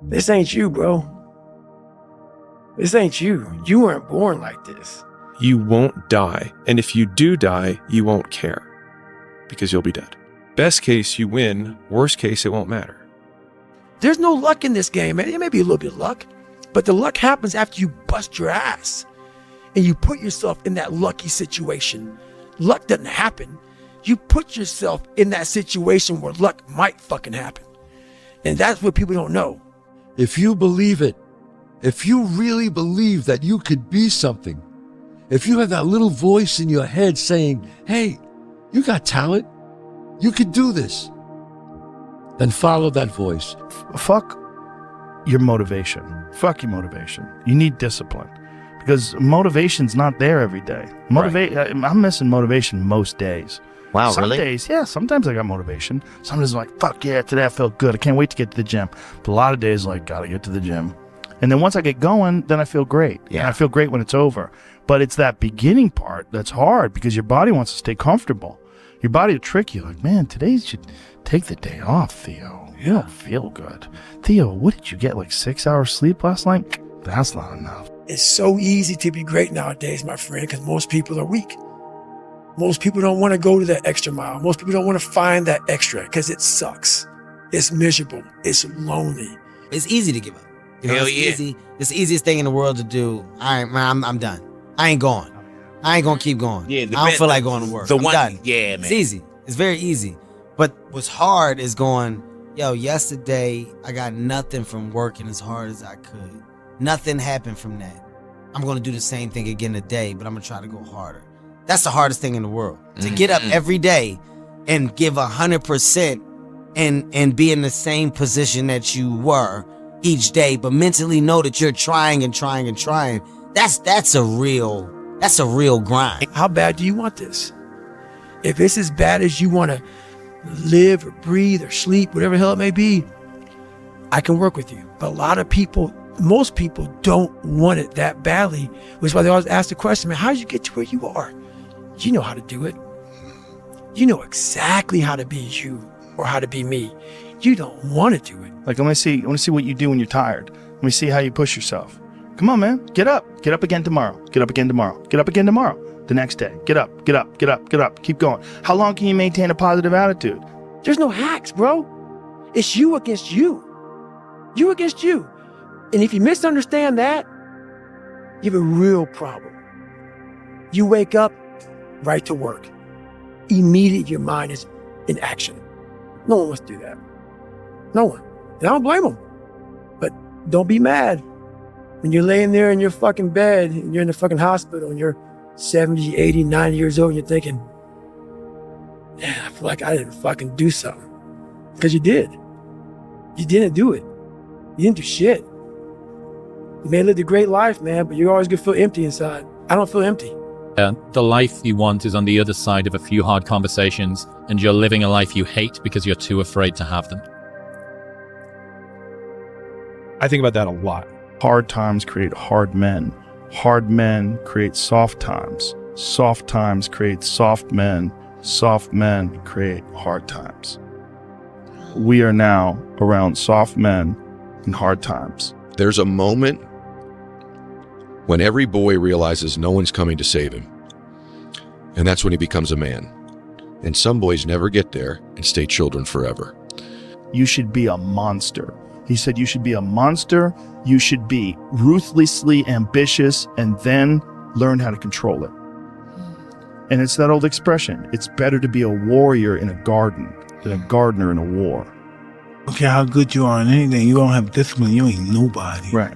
This ain't you, bro. This ain't you. You weren't born like this. You won't die. And if you do die, you won't care because you'll be dead. Best case, you win. Worst case, it won't matter. There's no luck in this game, man. It may be a little bit of luck, but the luck happens after you bust your ass and you put yourself in that lucky situation. Luck doesn't happen. You put yourself in that situation where luck might fucking happen. And that's what people don't know. If you believe it, if you really believe that you could be something, if you have that little voice in your head saying, hey, you got talent, you could do this, then follow that voice. Fuck your motivation. Fuck your motivation. You need discipline because motivation's not there every day. I'm missing motivation most days. Wow, Some really? days, yeah, sometimes I got motivation. Sometimes I'm like, fuck yeah, today I felt good. I can't wait to get to the gym. But a lot of days, like, gotta get to the gym. And then once I get going, then I feel great. Yeah. And I feel great when it's over. But it's that beginning part that's hard because your body wants to stay comfortable. Your body will trick you. Like, man, today you should take the day off, Theo. You don't feel good. Theo, what did you get, like 6 hours sleep last night? That's not enough. It's so easy to be great nowadays, my friend, because most people are weak. Most people don't want to go to that extra mile. Most people don't want to find that extra because it sucks. It's miserable. It's lonely. It's easy to give up. You know, Hell it's yeah. easy. It's the easiest thing in the world to do. I'm done. I ain't going. I ain't gonna keep going. Yeah, I don't feel like going to work. I'm done. Yeah, man. It's easy. It's very easy. But what's hard is going, yo, yesterday I got nothing from working as hard as I could. Nothing happened from that. I'm gonna do the same thing again today, but I'm gonna try to go harder. That's the hardest thing in the world. To get up every day and give 100% and be in the same position that you were each day, but mentally know that you're trying and trying and trying. That's a real grind. How bad do you want this? If it's as bad as you want to live or breathe or sleep, whatever the hell it may be, I can work with you. But a lot of people, most people don't want it that badly, which is why they always ask the question, man, how did you get to where you are? You know how to do it. You know exactly how to be you or how to be me. You don't want to do it. Like, I want to see what you do when you're tired. Let me see how you push yourself. Come on, man. Get up. Get up again tomorrow. Get up again tomorrow. Get up again tomorrow. The next day. Get up. Get up. Get up. Get up. Keep going. How long can you maintain a positive attitude? There's no hacks, bro. It's you against you. You against you. And if you misunderstand that, you have a real problem. You wake up, right to work. Immediately your mind is in action. No one wants to do that. No one. And I don't blame them. But don't be mad. When you're laying there in your fucking bed, and you're in the fucking hospital, and you're 70, 80, 90 years old, and you're thinking, man, I feel like I didn't fucking do something. Because you did. You didn't do it. You didn't do shit. You may have lived a great life, man, but you're always gonna feel empty inside. I don't feel empty. The life you want is on the other side of a few hard conversations, and you're living a life you hate because you're too afraid to have them. I think about that a lot. Hard times create hard men. Hard men create soft times. Soft times create soft men. Soft men create hard times. We are now around soft men and hard times. There's a moment when every boy realizes no one's coming to save him. And that's when he becomes a man. And some boys never get there and stay children forever. You should be a monster. He said you should be a monster. You should be ruthlessly ambitious and then learn how to control it. And it's that old expression. It's better to be a warrior in a garden than a gardener in a war. Don't care how good you are in anything, you don't have discipline, you ain't nobody. Right.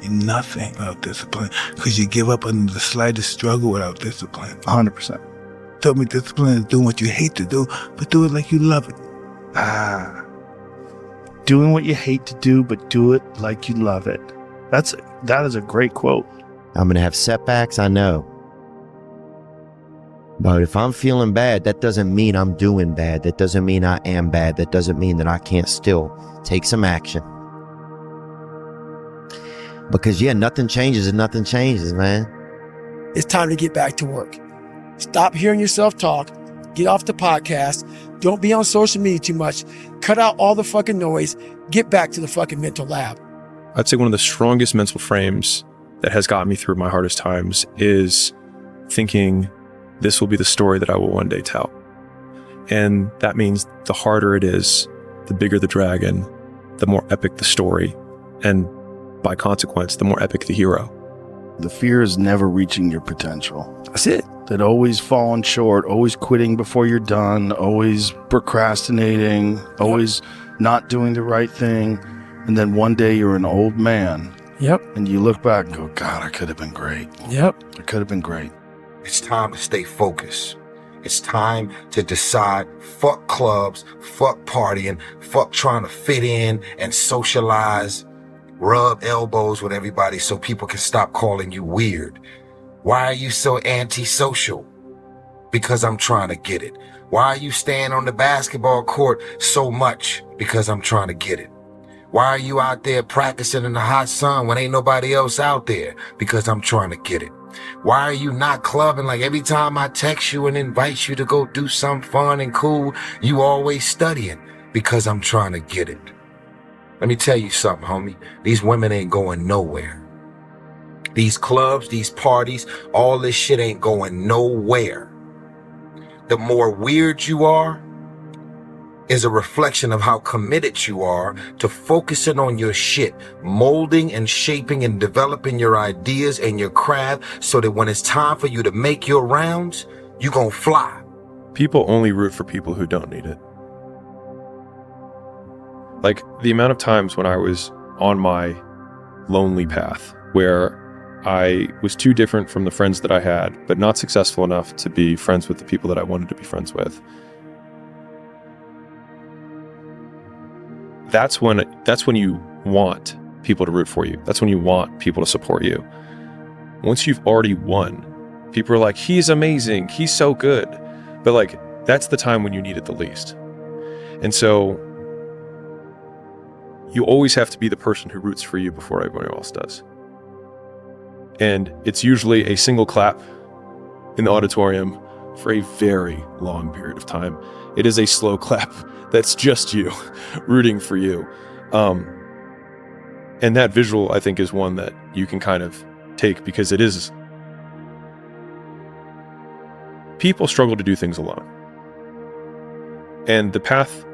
Ain't nothing without discipline. Because you give up under the slightest struggle without discipline. 100%. Told me discipline is doing what you hate to do, but do it like you love it. Doing what you hate to do, but do it like you love it. That is a great quote. I'm going to have setbacks, I know. But if I'm feeling bad, that doesn't mean I'm doing bad. That doesn't mean I am bad. That doesn't mean that I can't still take some action. Because, yeah, nothing changes and nothing changes, man. It's time to get back to work. Stop hearing yourself talk. Get off the podcast. Don't be on social media too much. Cut out all the fucking noise. Get back to the fucking mental lab. I'd say one of the strongest mental frames that has got me through my hardest times is thinking this will be the story that I will one day tell. And that means the harder it is, the bigger the dragon, the more epic the story, and by consequence, the more epic the hero. The fear is never reaching your potential. That's it. That always falling short, always quitting before you're done, always procrastinating, always not doing the right thing. And then one day you're an old man. Yep. And you look back and go, God, I could have been great. Yep. I could have been great. It's time to stay focused. It's time to decide, fuck clubs, fuck partying, fuck trying to fit in and socialize, rub elbows with everybody so people can stop calling you weird. Why are you so antisocial? Because I'm trying to get it. Why are you staying on the basketball court so much? Because I'm trying to get it. Why are you out there practicing in the hot sun when ain't nobody else out there? Because I'm trying to get it. Why are you not clubbing? Like every time I text you and invite you to go do something fun and cool, you always studying? Because I'm trying to get it. Let me tell you something, homie. These women ain't going nowhere. These clubs, these parties, all this shit ain't going nowhere. The more weird you are is a reflection of how committed you are to focusing on your shit, molding and shaping and developing your ideas and your craft so that when it's time for you to make your rounds, you gonna fly. People only root for people who don't need it. Like the amount of times when I was on my lonely path where I was too different from the friends that I had, but not successful enough to be friends with the people that I wanted to be friends with. That's when you want people to root for you. That's when you want people to support you. Once you've already won, people are like, he's amazing, he's so good. But like, that's the time when you need it the least. And so you always have to be the person who roots for you before everyone else does. And it's usually a single clap in the auditorium for a very long period of time. It is a slow clap that's just you rooting for you. And that visual, I think, is one that you can kind of take because it is. People struggle to do things alone. And the path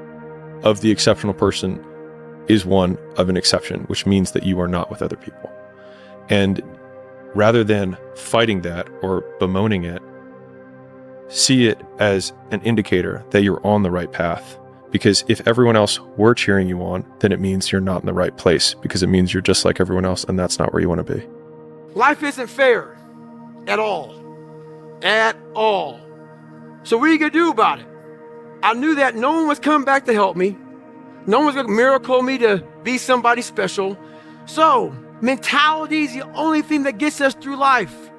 of the exceptional person is one of an exception, which means that you are not with other people. And rather than fighting that or bemoaning it, see it as an indicator that you're on the right path. Because if everyone else were cheering you on, then it means you're not in the right place, because it means you're just like everyone else, and that's not where you want to be. Life isn't fair at all. At all. So what are you going to do about it? I knew that no one was coming back to help me. No one was going to miracle me to be somebody special. So mentality is the only thing that gets us through life.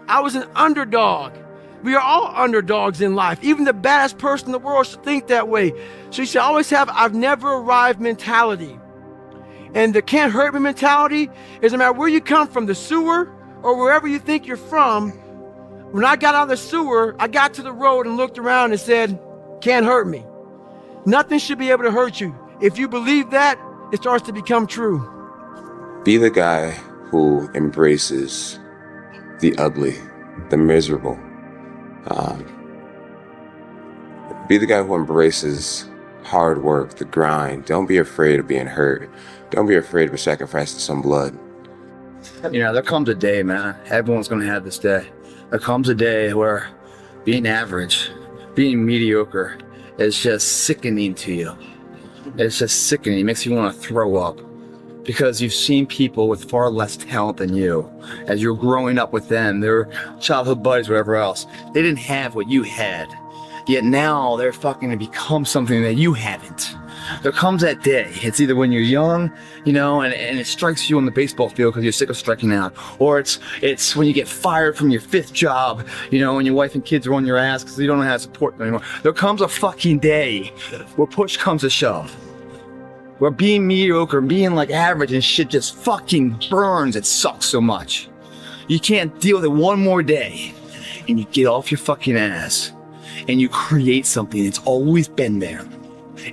I was an underdog. We are all underdogs in life. Even the baddest person in the world should think that way. So you should always have I've never arrived mentality. And the can't hurt me mentality is no matter where you come from, the sewer or wherever you think you're from. When I got out of the sewer, I got to the road and looked around and said, can't hurt me. Nothing should be able to hurt you. If you believe that, it starts to become true. Be the guy who embraces the ugly, the miserable. Be the guy who embraces hard work, the grind. Don't be afraid of being hurt. Don't be afraid of sacrificing some blood. You know, there comes a day, man. Everyone's going to have this day. There comes a day where being average, being mediocre is just sickening to you. It's just sickening. It makes you want to throw up. Because you've seen people with far less talent than you. As you're growing up with them, their childhood buddies, whatever else, they didn't have what you had. Yet now they're fucking to become something that you haven't. There comes that day. It's either when you're young, you know, and it strikes you on the baseball field because you're sick of striking out. Or it's when you get fired from your 5th job, you know, and your wife and kids are on your ass because you don't know how to support them anymore. There comes a fucking day where push comes to shove. Where being mediocre, being like average and shit just fucking burns. It sucks so much. You can't deal with it one more day. And you get off your fucking ass. And you create something that's always been there.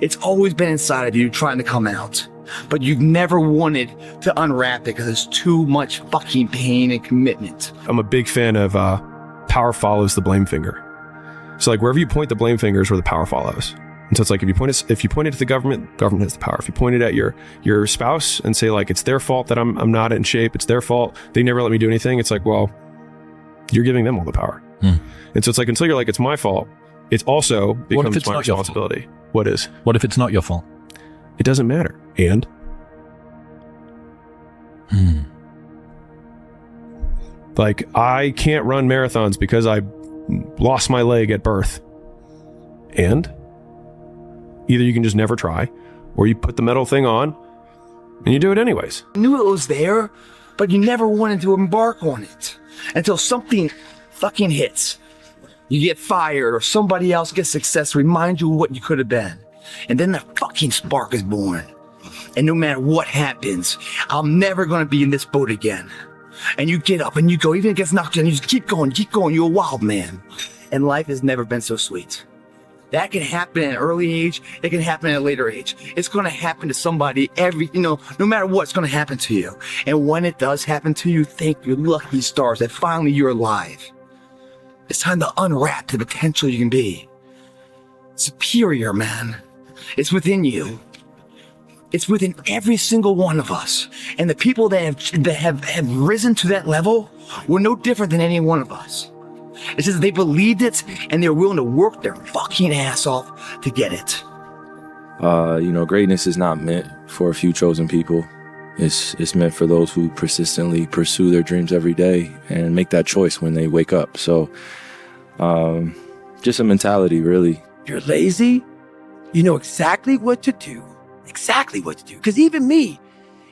It's always been inside of you trying to come out. but you've never wanted to unwrap it because it's too much fucking pain and commitment. I'm a big fan of power follows the blame finger. So like wherever you point the blame finger is where the power follows. And so it's like if you point it at the government, government has the power. If you point it at your spouse and say like it's their fault that I'm not in shape, it's their fault, they never let me do anything, it's like, well, you're giving them all the power. And so it's like until you're like it's my fault, it also becomes my responsibility. What is? What if it's not your fault? It doesn't matter. And like I can't run marathons because I lost my leg at birth. And either you can just never try, or you put the metal thing on and you do it anyways. You knew it was there, but you never wanted to embark on it until something fucking hits. You get fired or somebody else gets success, remind you of what you could have been. And then the fucking spark is born. And no matter what happens, I'm never going to be in this boat again. And you get up and you go, even if it gets knocked down, you just keep going. You're a wild man. And life has never been so sweet. That can happen at an early age. It can happen at a later age. It's going to happen to somebody no matter what, it's going to happen to you. And when it does happen to you, thank your lucky stars that finally you're alive. It's time to unwrap the potential you can be. Superior, man. It's within you. It's within every single one of us. And the people that have risen to that level were no different than any one of us. It's just they believed it and they're willing to work their fucking ass off to get it. Greatness is not meant for a few chosen people. It's meant for those who persistently pursue their dreams every day and make that choice when they wake up. So, just a mentality, really. You're lazy. You know exactly what to do. Exactly what to do. Because even me,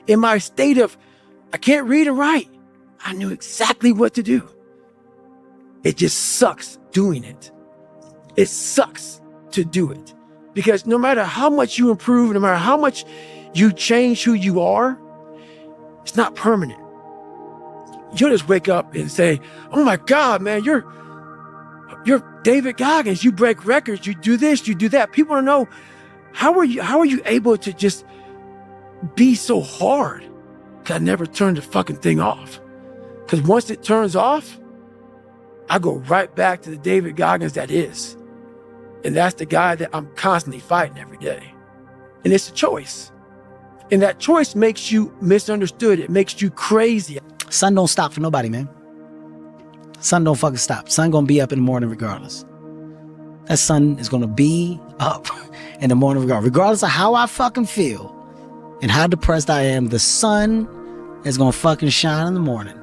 in my state of, I can't read and write, I knew exactly what to do. It just sucks doing it. It sucks to do it. Because no matter how much you improve, no matter how much you change who you are, it's not permanent. You'll just wake up and say, oh my God, man, you're David Goggins. You break records. You do this, you do that. People want to know, how are you able to just be so hard? Because I never turned the fucking thing off. Because once it turns off, I go right back to the David Goggins that is. And that's the guy that I'm constantly fighting every day. And it's a choice. And that choice makes you misunderstood. It makes you crazy. Sun don't stop for nobody, man. Sun don't fucking stop. Sun gonna be up in the morning regardless. That sun is gonna be up in the morning regardless of how I fucking feel and how depressed I am. The sun is gonna fucking shine in the morning.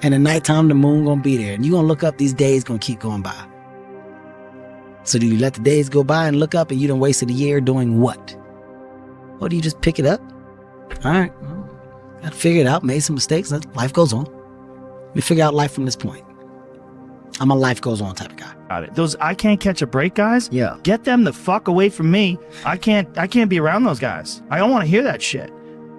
And at nighttime, the moon gonna be there. And you gonna look up, these days gonna keep going by. So do you let the days go by and look up and you done wasted a year doing what? Or do you just pick it up? All right, well, gotta figure it out, made some mistakes, life goes on. Let me figure out life from this point. I'm a life goes on type of guy. Got it. Those I can't catch a break guys, yeah, get them the fuck away from me. I can't be around those guys. I don't want to hear that shit.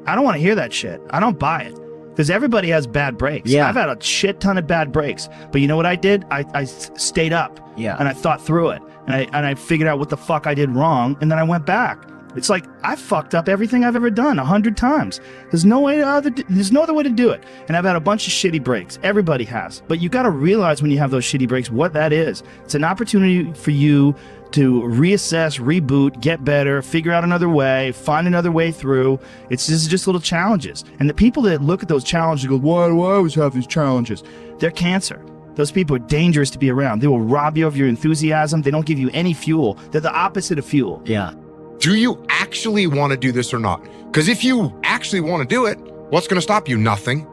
I don't want to hear that shit. I don't buy it. Because everybody has bad breaks. Yeah. I've had a shit ton of bad breaks. But you know what I did? I stayed up. Yeah. And I thought through it. And I figured out what the fuck I did wrong. And then I went back. It's like, I fucked up everything I've ever done 100 times. There's no other way to do it. And I've had a bunch of shitty breaks. Everybody has. But you got to realize when you have those shitty breaks what that is. It's an opportunity for you to reassess, reboot, get better, figure out another way, find another way through. It's just little challenges. And the people that look at those challenges and go, why do I always have these challenges? They're cancer. Those people are dangerous to be around. They will rob you of your enthusiasm. They don't give you any fuel. They're the opposite of fuel. Yeah. Do you actually want to do this or not? Because if you actually want to do it, what's going to stop you? Nothing.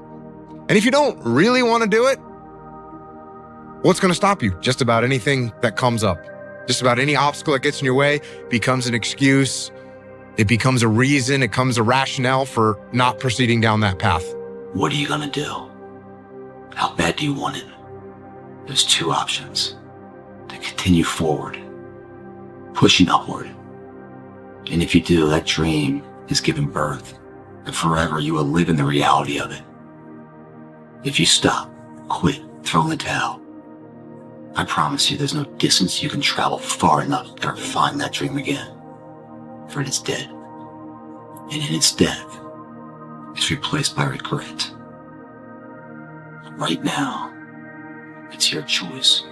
And if you don't really want to do it, what's going to stop you? Just about anything that comes up. Just about any obstacle that gets in your way becomes an excuse. It becomes a reason. It becomes a rationale for not proceeding down that path. What are you going to do? How bad do you want it? There's two options. To continue forward, pushing upward. And if you do, that dream is given birth, and forever you will live in the reality of it. If you stop, quit, throw in the towel, I promise you there's no distance you can travel far enough to ever find that dream again, for it is dead. and in its death, is replaced by regret. Right now, it's your choice.